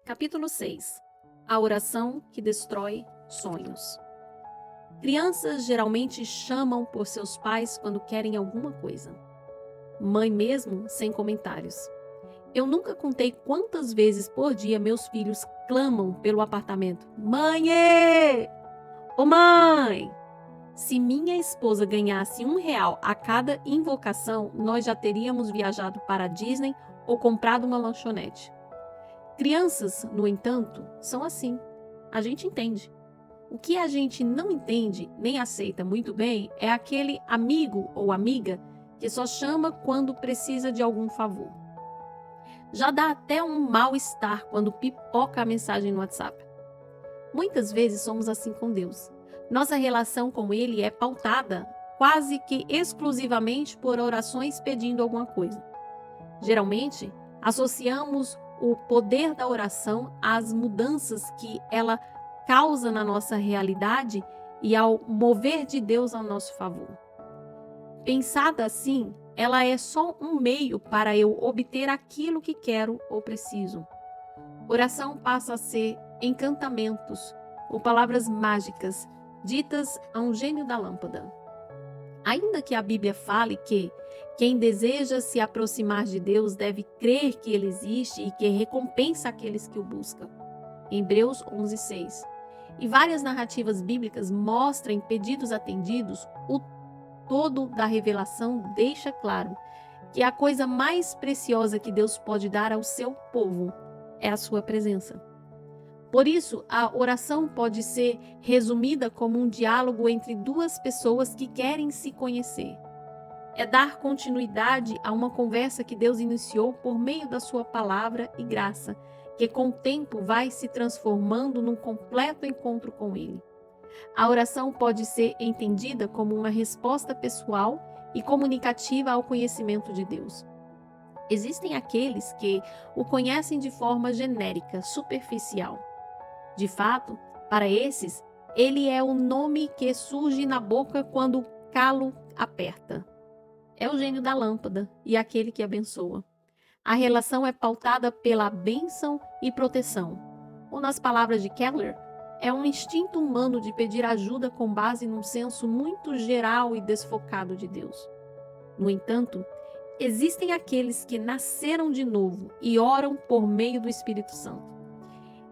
Capítulo 6. A oração que destrói sonhos. Crianças geralmente chamam por seus pais quando querem alguma coisa. Mãe mesmo, sem comentários. Eu nunca contei quantas vezes por dia meus filhos clamam pelo apartamento. Mãe! Ô mãe! Se minha esposa ganhasse R$1 a cada invocação, nós já teríamos viajado para a Disney ou comprado uma lanchonete. Crianças, no entanto, são assim. A gente entende. O que a gente não entende, nem aceita muito bem, é aquele amigo ou amiga que só chama quando precisa de algum favor. Já dá até um mal-estar quando pipoca a mensagem no WhatsApp. Muitas vezes somos assim com Deus. Nossa relação com Ele é pautada quase que exclusivamente por orações pedindo alguma coisa. Geralmente, associamos o poder da oração às mudanças que ela causa na nossa realidade e ao mover de Deus ao nosso favor. Pensada assim, ela é só um meio para eu obter aquilo que quero ou preciso. Oração passa a ser encantamentos ou palavras mágicas ditas a um gênio da lâmpada. Ainda que a Bíblia fale que quem deseja se aproximar de Deus deve crer que Ele existe e que recompensa aqueles que o buscam. Hebreus 11:6. E várias narrativas bíblicas mostram pedidos atendidos, o todo da revelação deixa claro que a coisa mais preciosa que Deus pode dar ao seu povo é a sua presença. Por isso, a oração pode ser resumida como um diálogo entre duas pessoas que querem se conhecer. É dar continuidade a uma conversa que Deus iniciou por meio da sua palavra e graça, que com o tempo vai se transformando num completo encontro com Ele. A oração pode ser entendida como uma resposta pessoal e comunicativa ao conhecimento de Deus. Existem aqueles que o conhecem de forma genérica, superficial. De fato, para esses, Ele é o nome que surge na boca quando o calo aperta. É o gênio da lâmpada e aquele que abençoa. A relação é pautada pela bênção e proteção. Ou, nas palavras de Keller, é um instinto humano de pedir ajuda com base num senso muito geral e desfocado de Deus. No entanto, existem aqueles que nasceram de novo e oram por meio do Espírito Santo.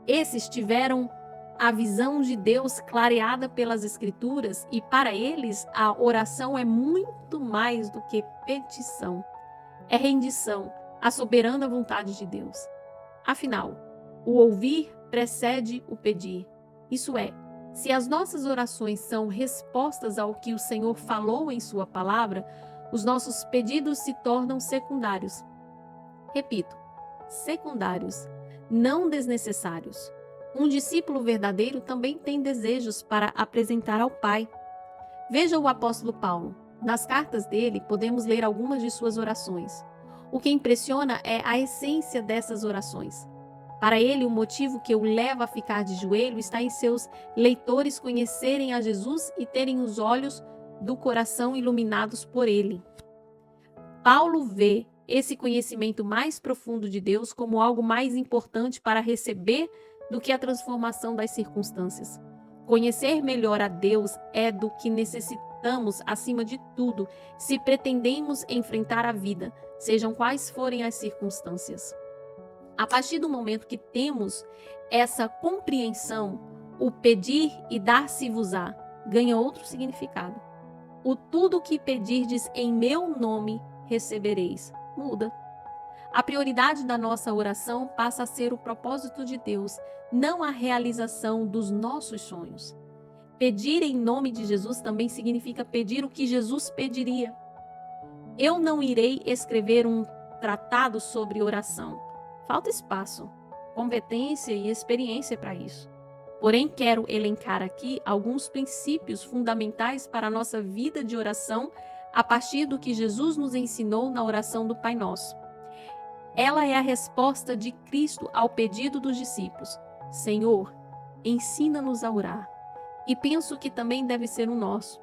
Esses tiveram a visão de Deus clareada pelas Escrituras e para eles a oração é muito mais do que petição. É rendição à soberana vontade de Deus. Afinal, o ouvir precede o pedir. Isso é, se as nossas orações são respostas ao que o Senhor falou em sua palavra, os nossos pedidos se tornam secundários. Repito, secundários, não desnecessários. Um discípulo verdadeiro também tem desejos para apresentar ao Pai. Veja o apóstolo Paulo. Nas cartas dele, podemos ler algumas de suas orações. O que impressiona é a essência dessas orações. Para ele, o motivo que o leva a ficar de joelho está em seus leitores conhecerem a Jesus e terem os olhos do coração iluminados por ele. Paulo vê esse conhecimento mais profundo de Deus como algo mais importante para receber do que a transformação das circunstâncias. Conhecer melhor a Deus é do que necessitamos acima de tudo, se pretendemos enfrentar a vida, sejam quais forem as circunstâncias. A partir do momento que temos essa compreensão, o pedir e dar-se-vos-á ganha outro significado. O tudo que pedirdes em meu nome recebereis. Muda. A prioridade da nossa oração passa a ser o propósito de Deus, não a realização dos nossos sonhos. Pedir em nome de Jesus também significa pedir o que Jesus pediria. Eu não irei escrever um tratado sobre oração. Falta espaço, competência e experiência para isso. Porém, quero elencar aqui alguns princípios fundamentais para a nossa vida de oração a partir do que Jesus nos ensinou na oração do Pai Nosso. Ela é a resposta de Cristo ao pedido dos discípulos: Senhor, ensina-nos a orar. E penso que também deve ser o nosso.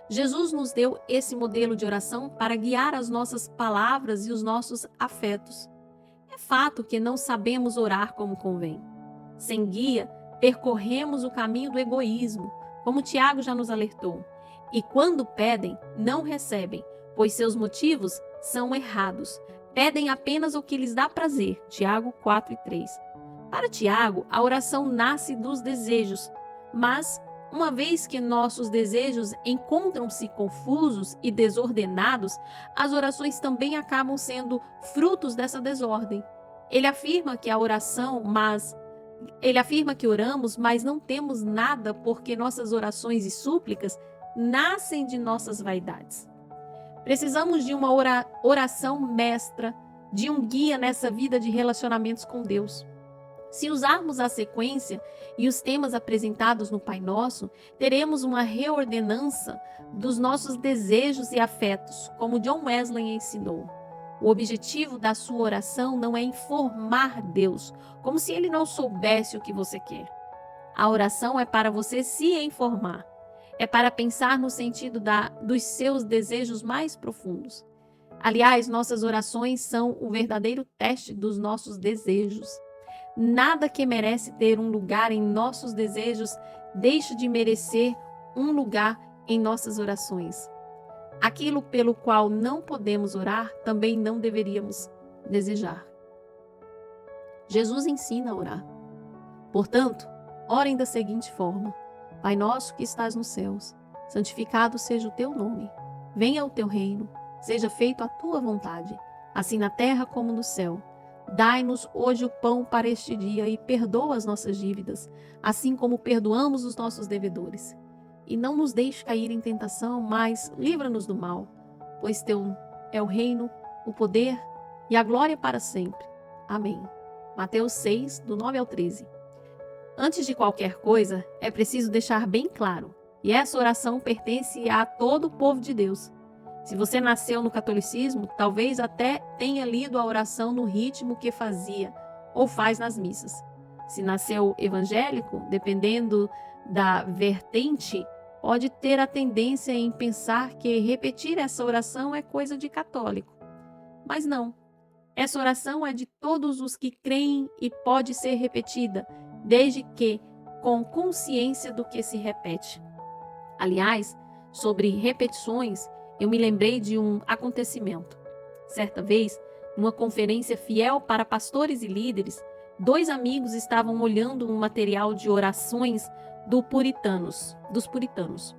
Jesus nos deu esse modelo de oração para guiar as nossas palavras e os nossos afetos. É fato que não sabemos orar como convém. Sem guia, percorremos o caminho do egoísmo, como Tiago já nos alertou. E quando pedem, não recebem, pois seus motivos são errados. Pedem apenas o que lhes dá prazer. Tiago 4:3. Para Tiago, a oração nasce dos desejos, mas uma vez que nossos desejos encontram-se confusos e desordenados, as orações também acabam sendo frutos dessa desordem. Ele afirma que oramos, mas não temos nada porque nossas orações e súplicas nascem de nossas vaidades. Precisamos de uma oração mestra, de um guia nessa vida de relacionamentos com Deus. Se usarmos a sequência e os temas apresentados no Pai Nosso, teremos uma reordenança dos nossos desejos e afetos, como John Wesley ensinou. O objetivo da sua oração não é informar Deus, como se Ele não soubesse o que você quer. A oração é para você se informar. É para pensar no sentido dos seus desejos mais profundos. Aliás, nossas orações são o verdadeiro teste dos nossos desejos. Nada que merece ter um lugar em nossos desejos deixa de merecer um lugar em nossas orações. Aquilo pelo qual não podemos orar, também não deveríamos desejar. Jesus ensina a orar. Portanto, orem da seguinte forma: Pai nosso que estás nos céus, santificado seja o teu nome. Venha o teu reino, seja feita a tua vontade, assim na terra como no céu. Dai-nos hoje o pão para este dia e perdoa as nossas dívidas, assim como perdoamos os nossos devedores. E não nos deixe cair em tentação, mas livra-nos do mal, pois teu é o reino, o poder e a glória para sempre. Amém. Mateus 6, do 9 ao 13. Antes de qualquer coisa, é preciso deixar bem claro, e essa oração pertence a todo o povo de Deus. Se você nasceu no catolicismo, talvez até tenha lido a oração no ritmo que fazia ou faz nas missas. Se nasceu evangélico, dependendo da vertente, pode ter a tendência em pensar que repetir essa oração é coisa de católico. Mas não. Essa oração é de todos os que creem e pode ser repetida, desde que com consciência do que se repete. Aliás, sobre repetições, eu me lembrei de um acontecimento. Certa vez, numa conferência fiel para pastores e líderes, 2 amigos estavam olhando um material de orações dos puritanos.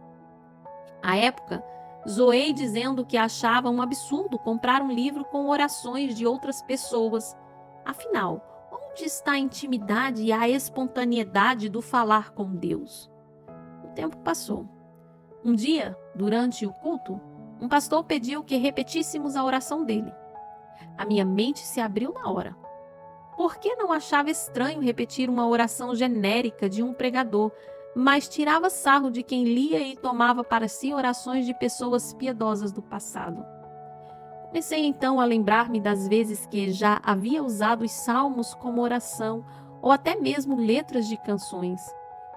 À época, zoei dizendo que achava um absurdo comprar um livro com orações de outras pessoas. Afinal, onde está a intimidade e a espontaneidade do falar com Deus? O tempo passou. Um dia, durante o culto, um pastor pediu que repetíssemos a oração dele. A minha mente se abriu na hora. Por que não achava estranho repetir uma oração genérica de um pregador, mas tirava sarro de quem lia e tomava para si orações de pessoas piedosas do passado? Comecei então a lembrar-me das vezes que já havia usado os salmos como oração, ou até mesmo letras de canções.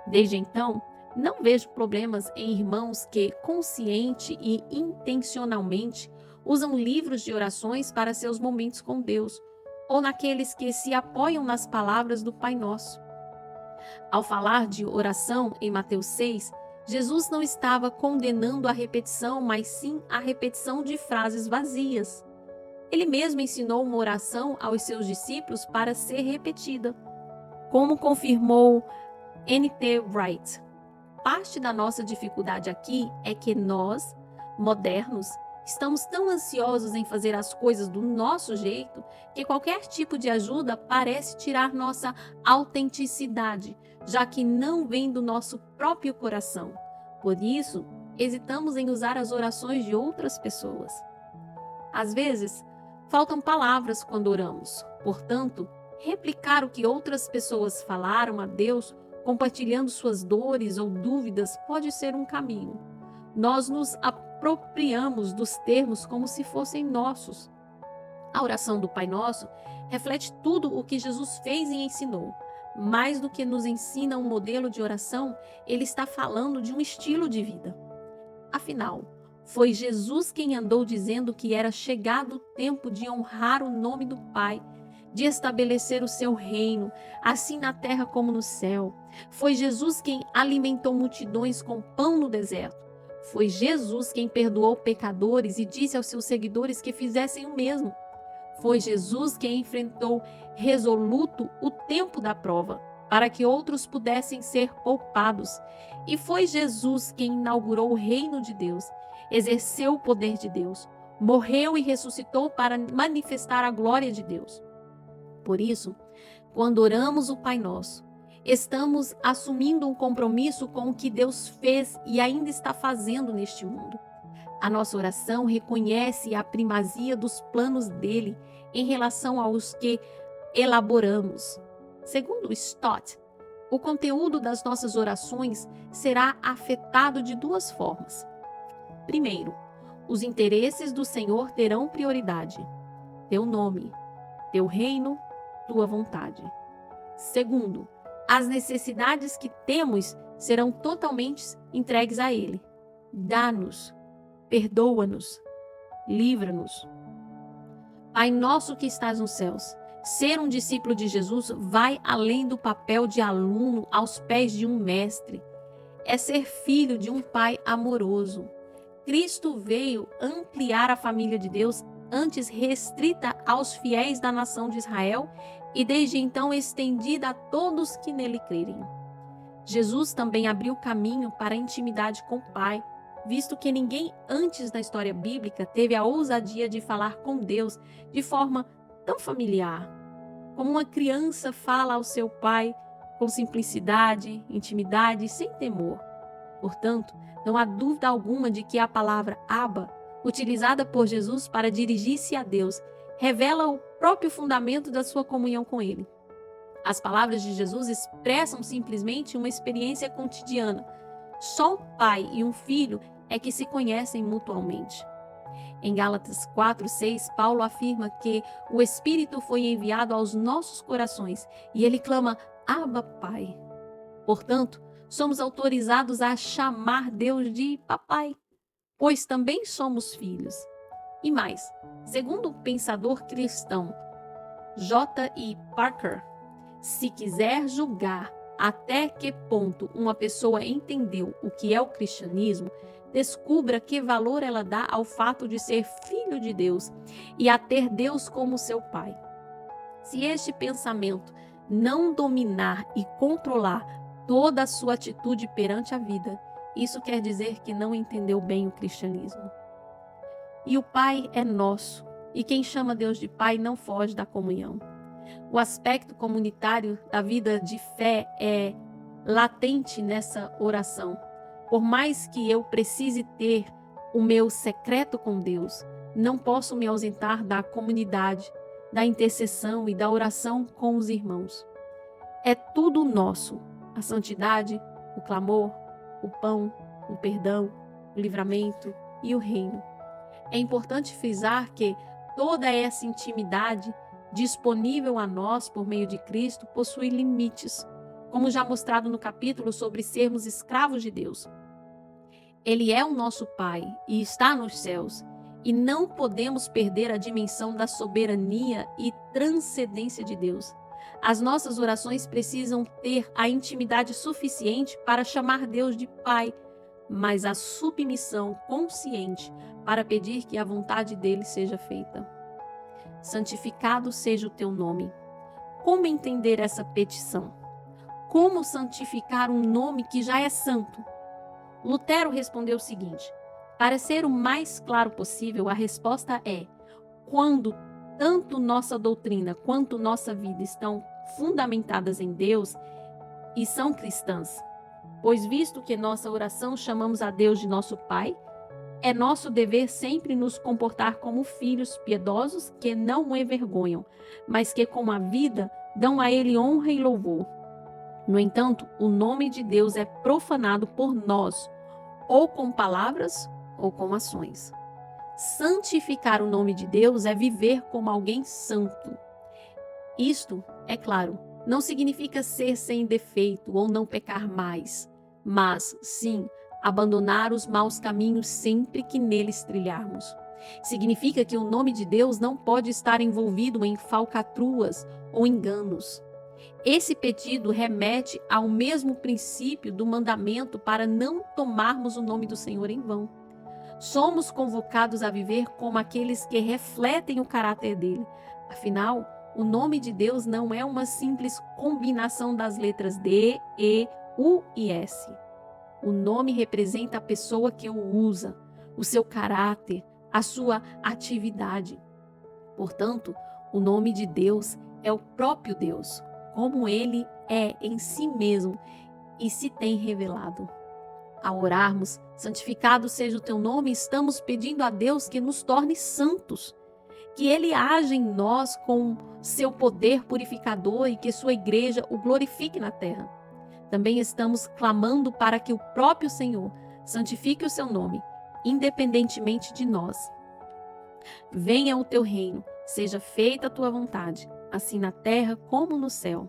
Desde então, não vejo problemas em irmãos que, consciente e intencionalmente, usam livros de orações para seus momentos com Deus, ou naqueles que se apoiam nas palavras do Pai Nosso. Ao falar de oração em Mateus 6, Jesus não estava condenando a repetição, mas sim a repetição de frases vazias. Ele mesmo ensinou uma oração aos seus discípulos para ser repetida, como confirmou N.T. Wright. Parte da nossa dificuldade aqui é que nós, modernos, estamos tão ansiosos em fazer as coisas do nosso jeito que qualquer tipo de ajuda parece tirar nossa autenticidade, já que não vem do nosso próprio coração. Por isso, hesitamos em usar as orações de outras pessoas. Às vezes, faltam palavras quando oramos. Portanto, replicar o que outras pessoas falaram a Deus, compartilhando suas dores ou dúvidas, pode ser um caminho. Nós nos apropriamos dos termos como se fossem nossos. A oração do Pai Nosso reflete tudo o que Jesus fez e ensinou. Mais do que nos ensina um modelo de oração, ele está falando de um estilo de vida. Afinal, foi Jesus quem andou dizendo que era chegado o tempo de honrar o nome do Pai, de estabelecer o seu reino, assim na terra como no céu. Foi Jesus quem alimentou multidões com pão no deserto. Foi Jesus quem perdoou pecadores e disse aos seus seguidores que fizessem o mesmo. Foi Jesus quem enfrentou resoluto o tempo da prova, para que outros pudessem ser poupados. E foi Jesus quem inaugurou o reino de Deus, exerceu o poder de Deus, morreu e ressuscitou para manifestar a glória de Deus. Por isso, quando oramos o Pai Nosso, estamos assumindo um compromisso com o que Deus fez e ainda está fazendo neste mundo. A nossa oração reconhece a primazia dos planos dele em relação aos que elaboramos. Segundo Stott, o conteúdo das nossas orações será afetado de duas formas. Primeiro, os interesses do Senhor terão prioridade. Teu nome, teu reino, tua vontade. Segundo, as necessidades que temos serão totalmente entregues a Ele. Dá-nos, perdoa-nos, livra-nos. Pai nosso que estás nos céus, ser um discípulo de Jesus vai além do papel de aluno aos pés de um mestre. É ser filho de um Pai amoroso. Cristo veio ampliar a família de Deus, antes restrita aos fiéis da nação de Israel e desde então estendida a todos que nele crerem. Jesus também abriu caminho para a intimidade com o Pai, visto que ninguém antes na história bíblica teve a ousadia de falar com Deus de forma tão familiar, como uma criança fala ao seu pai com simplicidade, intimidade e sem temor. Portanto, não há dúvida alguma de que a palavra Abba, utilizada por Jesus para dirigir-se a Deus, revela o próprio fundamento da sua comunhão com Ele. As palavras de Jesus expressam simplesmente uma experiência cotidiana. Só um pai e um filho é que se conhecem mutuamente. Em Gálatas 4:6, Paulo afirma que o Espírito foi enviado aos nossos corações e ele clama, Abba, Pai. Portanto, somos autorizados a chamar Deus de Papai, pois também somos filhos. E mais, segundo o pensador cristão J.I. Packer, se quiser julgar até que ponto uma pessoa entendeu o que é o cristianismo, descubra que valor ela dá ao fato de ser filho de Deus e a ter Deus como seu Pai. Se este pensamento não dominar e controlar toda a sua atitude perante a vida, isso quer dizer que não entendeu bem o cristianismo. E o Pai é nosso, e quem chama Deus de Pai não foge da comunhão. O aspecto comunitário da vida de fé é latente nessa oração. Por mais que eu precise ter o meu secreto com Deus, não posso me ausentar da comunidade, da intercessão e da oração com os irmãos. É tudo nosso, a santidade, o clamor, o pão, o perdão, o livramento e o reino. É importante frisar que toda essa intimidade disponível a nós por meio de Cristo possui limites, como já mostrado no capítulo sobre sermos escravos de Deus. Ele é o nosso Pai e está nos céus, e não podemos perder a dimensão da soberania e transcendência de Deus. As nossas orações precisam ter a intimidade suficiente para chamar Deus de Pai, mas a submissão consciente para pedir que a vontade dele seja feita. Santificado seja o teu nome. Como entender essa petição? Como santificar um nome que já é santo? Lutero respondeu o seguinte: para ser o mais claro possível, a resposta é: quando tanto nossa doutrina quanto nossa vida estão fundamentadas em Deus e são cristãs. Pois visto que nossa oração chamamos a Deus de nosso Pai, é nosso dever sempre nos comportar como filhos piedosos que não o envergonham, mas que com a vida dão a Ele honra e louvor. No entanto, o nome de Deus é profanado por nós, ou com palavras ou com ações. Santificar o nome de Deus é viver como alguém santo. Isto, é claro, não significa ser sem defeito ou não pecar mais, mas, sim, abandonar os maus caminhos sempre que neles trilharmos. Significa que o nome de Deus não pode estar envolvido em falcatruas ou enganos. Esse pedido remete ao mesmo princípio do mandamento para não tomarmos o nome do Senhor em vão. Somos convocados a viver como aqueles que refletem o caráter dele. Afinal, o nome de Deus não é uma simples combinação das letras D, E, U e S. O nome representa a pessoa que o usa, o seu caráter, a sua atividade. Portanto, o nome de Deus é o próprio Deus, como ele é em si mesmo e se tem revelado. Ao orarmos, santificado seja o teu nome, estamos pedindo a Deus que nos torne santos, que ele haja em nós com seu poder purificador e que sua igreja o glorifique na terra. Também estamos clamando para que o próprio Senhor santifique o seu nome, independentemente de nós. Venha o teu reino, seja feita a tua vontade, assim na terra como no céu.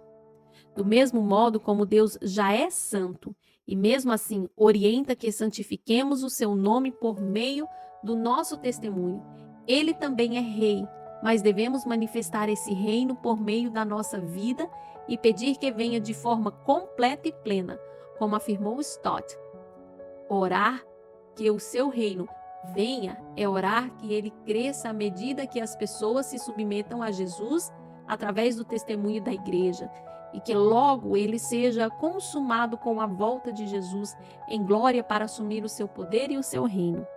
Do mesmo modo como Deus já é santo, e mesmo assim orienta que santifiquemos o seu nome por meio do nosso testemunho, ele também é rei, mas devemos manifestar esse reino por meio da nossa vida e pedir que venha de forma completa e plena, como afirmou Stott. Orar que o seu reino venha é orar que ele cresça à medida que as pessoas se submetam a Jesus através do testemunho da igreja, e que logo ele seja consumado com a volta de Jesus em glória para assumir o seu poder e o seu reino.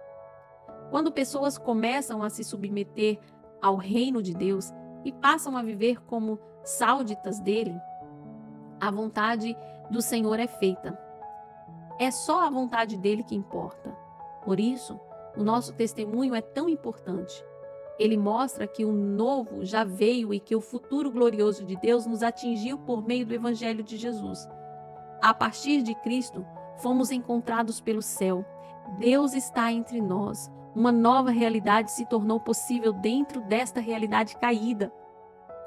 Quando pessoas começam a se submeter ao reino de Deus e passam a viver como súditas dele, a vontade do Senhor é feita. É só a vontade dele que importa. Por isso, o nosso testemunho é tão importante. Ele mostra que o novo já veio e que o futuro glorioso de Deus nos atingiu por meio do Evangelho de Jesus. A partir de Cristo, fomos encontrados pelo céu. Deus está entre nós. Uma nova realidade se tornou possível dentro desta realidade caída.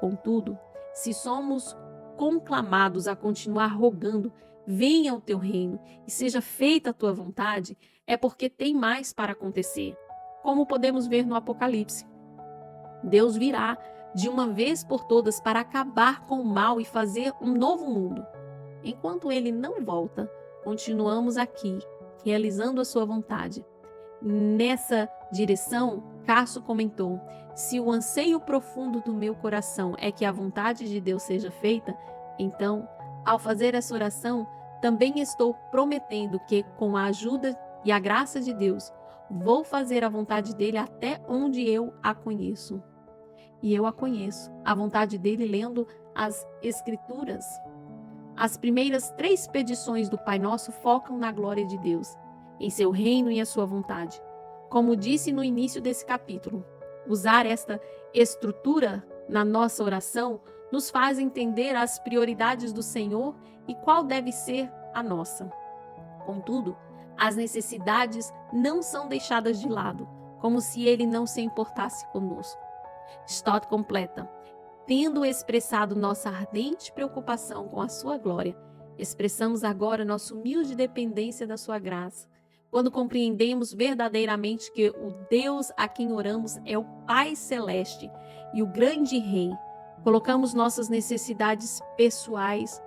Contudo, se somos conclamados a continuar rogando, venha o teu reino e seja feita a tua vontade, é porque tem mais para acontecer. Como podemos ver no Apocalipse, Deus virá de uma vez por todas para acabar com o mal e fazer um novo mundo. Enquanto ele não volta, continuamos aqui, realizando a sua vontade. Nessa direção, Cássio comentou: se o anseio profundo do meu coração é que a vontade de Deus seja feita, então, ao fazer essa oração, também estou prometendo que, com a ajuda e a graça de Deus, vou fazer a vontade dele até onde eu a conheço. E eu a conheço, a vontade dele lendo as Escrituras. As primeiras 3 petições do Pai Nosso focam na glória de Deus, em seu reino e a sua vontade. Como disse no início desse capítulo, usar esta estrutura na nossa oração nos faz entender as prioridades do Senhor e qual deve ser a nossa. Contudo, as necessidades não são deixadas de lado, como se ele não se importasse conosco. Stott completa: tendo expressado nossa ardente preocupação com a sua glória, expressamos agora nossa humilde dependência da sua graça. Quando compreendemos verdadeiramente que o Deus a quem oramos é o Pai Celeste e o grande Rei, colocamos nossas necessidades pessoais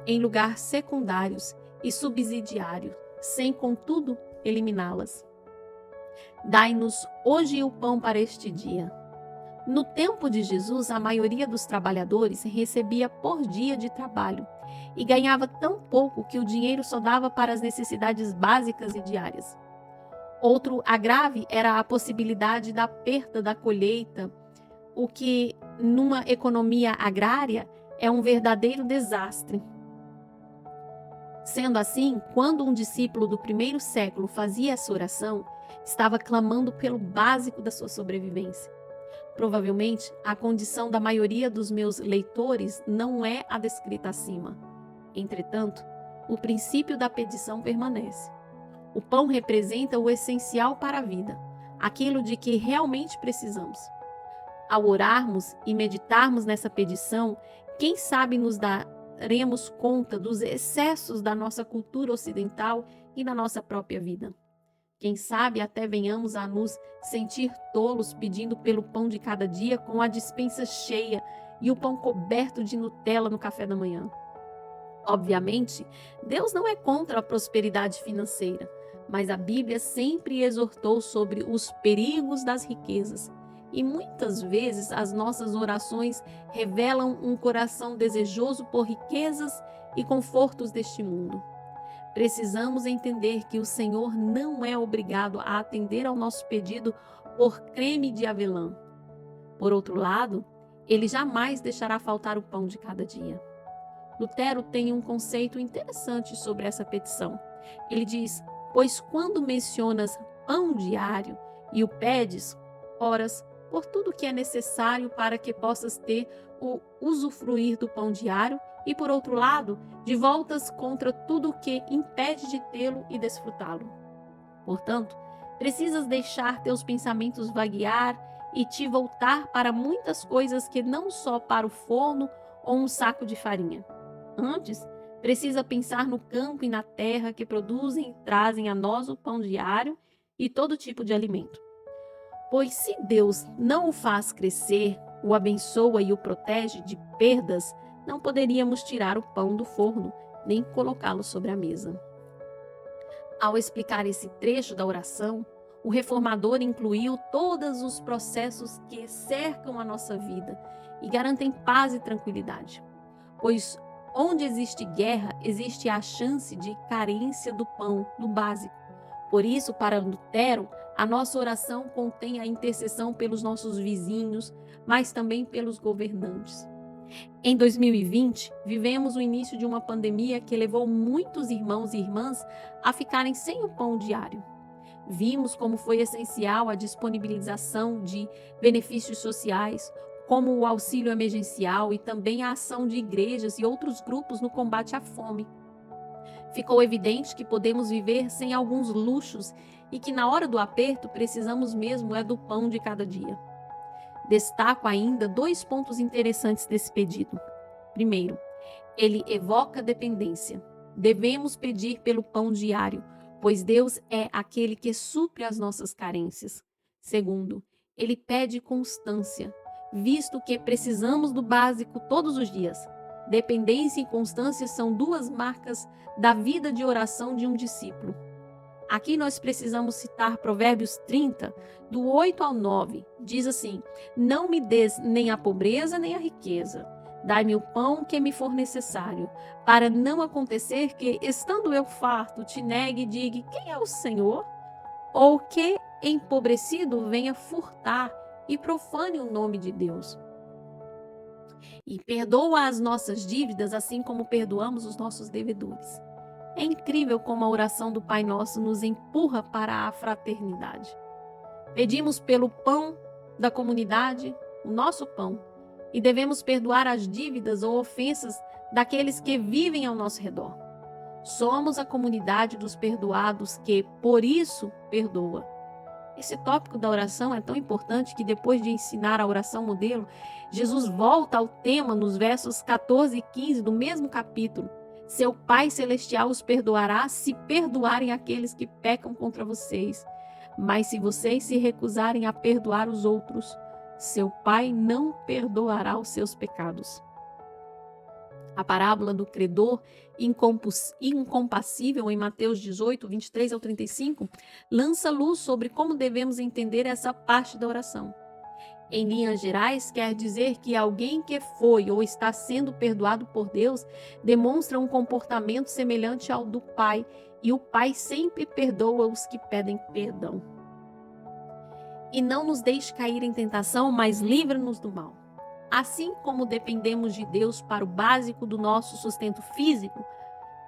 em lugares secundários e subsidiários, sem, contudo, eliminá-las. Dai-nos hoje o pão para este dia. No tempo de Jesus, a maioria dos trabalhadores recebia por dia de trabalho e ganhava tão pouco que o dinheiro só dava para as necessidades básicas e diárias. Outro agrave era a possibilidade da perda da colheita, o que, numa economia agrária, é um verdadeiro desastre. Sendo assim, quando um discípulo do primeiro século fazia essa oração, estava clamando pelo básico da sua sobrevivência. Provavelmente, a condição da maioria dos meus leitores não é a descrita acima. Entretanto, o princípio da petição permanece. O pão representa o essencial para a vida. aquilo de que realmente precisamos. Ao orarmos e meditarmos nessa petição, quem sabe nos daremos conta dos excessos da nossa cultura ocidental e da nossa própria vida. Quem sabe até venhamos a nos sentir tolos pedindo pelo pão de cada dia com a despensa cheia e o pão coberto de Nutella no café da manhã. Obviamente, Deus não é contra a prosperidade financeira, mas a Bíblia sempre exortou sobre os perigos das riquezas. E muitas vezes as nossas orações revelam um coração desejoso por riquezas e confortos deste mundo. Precisamos entender que o Senhor não é obrigado a atender ao nosso pedido por creme de avelã. Por outro lado, Ele jamais deixará faltar o pão de cada dia. Lutero tem um conceito interessante sobre essa petição. Ele diz: pois quando mencionas pão diário e o pedes, oras por tudo que é necessário para que possas ter o usufruir do pão diário e, por outro lado, de voltas contra tudo o que impede de tê-lo e desfrutá-lo. Portanto, precisas deixar teus pensamentos vaguear e te voltar para muitas coisas que não só para o forno ou um saco de farinha. Antes, precisa pensar no campo e na terra que produzem e trazem a nós o pão diário e todo tipo de alimento. Pois se Deus não o faz crescer, o abençoa e o protege de perdas, não poderíamos tirar o pão do forno, nem colocá-lo sobre a mesa. Ao explicar esse trecho da oração, o reformador incluiu todos os processos que cercam a nossa vida e garantem paz e tranquilidade. Pois onde existe guerra, existe a chance de carência do pão, do básico. Por isso, para Lutero, a nossa oração contém a intercessão pelos nossos vizinhos, mas também pelos governantes. Em 2020, vivemos o início de uma pandemia que levou muitos irmãos e irmãs a ficarem sem o pão diário. Vimos como foi essencial a disponibilização de benefícios sociais, como o auxílio emergencial e também a ação de igrejas e outros grupos no combate à fome. Ficou evidente que podemos viver sem alguns luxos e que na hora do aperto precisamos mesmo do pão de cada dia. Destaco ainda 2 pontos interessantes desse pedido. Primeiro, ele evoca dependência. Devemos pedir pelo pão diário, pois Deus é aquele que supre as nossas carências. Segundo, ele pede constância, visto que precisamos do básico todos os dias. Dependência e constância são 2 marcas da vida de oração de um discípulo. Aqui nós precisamos citar Provérbios 30, do 8 ao 9. Diz assim: não me des nem a pobreza nem a riqueza. Dai-me o pão que me for necessário, para não acontecer que, estando eu farto, te negue e diga: quem é o Senhor? Ou que, empobrecido, venha furtar e profane o nome de Deus. E perdoa as nossas dívidas, assim como perdoamos os nossos devedores. É incrível como a oração do Pai Nosso nos empurra para a fraternidade. Pedimos pelo pão da comunidade, o nosso pão, e devemos perdoar as dívidas ou ofensas daqueles que vivem ao nosso redor. Somos a comunidade dos perdoados que, por isso, perdoa. Esse tópico da oração é tão importante que, depois de ensinar a oração modelo, Jesus volta ao tema nos versos 14 e 15 do mesmo capítulo. Seu Pai Celestial os perdoará se perdoarem aqueles que pecam contra vocês. Mas se vocês se recusarem a perdoar os outros, seu Pai não perdoará os seus pecados. A parábola do credor incompassível em Mateus 18, 23 ao 35, lança luz sobre como devemos entender essa parte da oração. Em linhas gerais, quer dizer que alguém que foi ou está sendo perdoado por Deus demonstra um comportamento semelhante ao do Pai, e o Pai sempre perdoa os que pedem perdão. E não nos deixe cair em tentação, mas livra-nos do mal. Assim como dependemos de Deus para o básico do nosso sustento físico,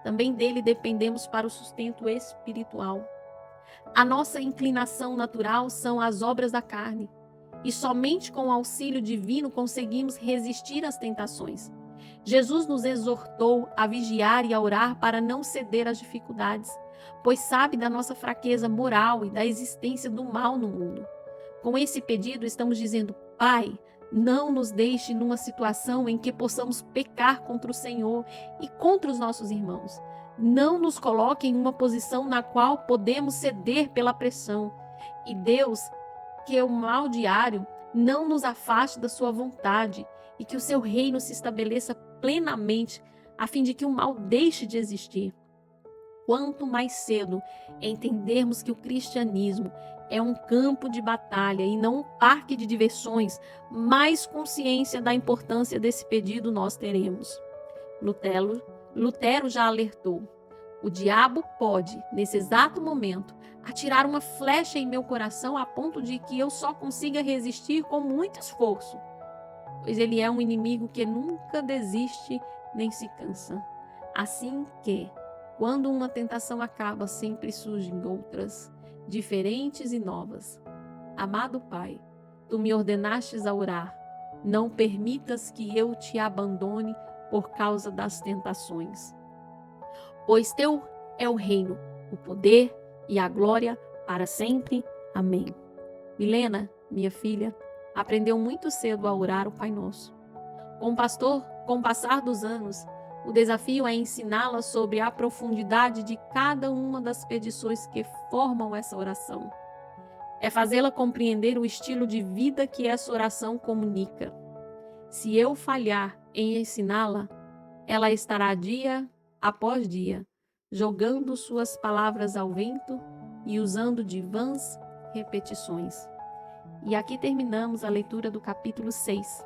também dele dependemos para o sustento espiritual. A nossa inclinação natural são as obras da carne, e somente com o auxílio divino conseguimos resistir às tentações. Jesus nos exortou a vigiar e a orar para não ceder às dificuldades, pois sabe da nossa fraqueza moral e da existência do mal no mundo. Com esse pedido, estamos dizendo: Pai, não nos deixe numa situação em que possamos pecar contra o Senhor e contra os nossos irmãos. Não nos coloque em uma posição na qual podemos ceder pela pressão. E Deus, que o mal diário não nos afaste da sua vontade e que o seu reino se estabeleça plenamente, a fim de que o mal deixe de existir. Quanto mais cedo entendermos que o cristianismo é um campo de batalha e não um parque de diversões, mais consciência da importância desse pedido nós teremos. Lutero já alertou: o diabo pode, nesse exato momento, atirar uma flecha em meu coração a ponto de que eu só consiga resistir com muito esforço, pois ele é um inimigo que nunca desiste nem se cansa. Assim que, quando uma tentação acaba, sempre surgem outras, diferentes e novas. Amado Pai, Tu me ordenastes a orar. Não permitas que eu te abandone por causa das tentações. Pois Teu é o reino, o poder e a glória para sempre. Amém. Milena, minha filha, aprendeu muito cedo a orar o Pai Nosso. Com o passar dos anos, o desafio é ensiná-la sobre a profundidade de cada uma das petições que formam essa oração. É fazê-la compreender o estilo de vida que essa oração comunica. Se eu falhar em ensiná-la, ela estará dia após dia, jogando suas palavras ao vento e usando de vãs repetições. E aqui terminamos a leitura do capítulo 6.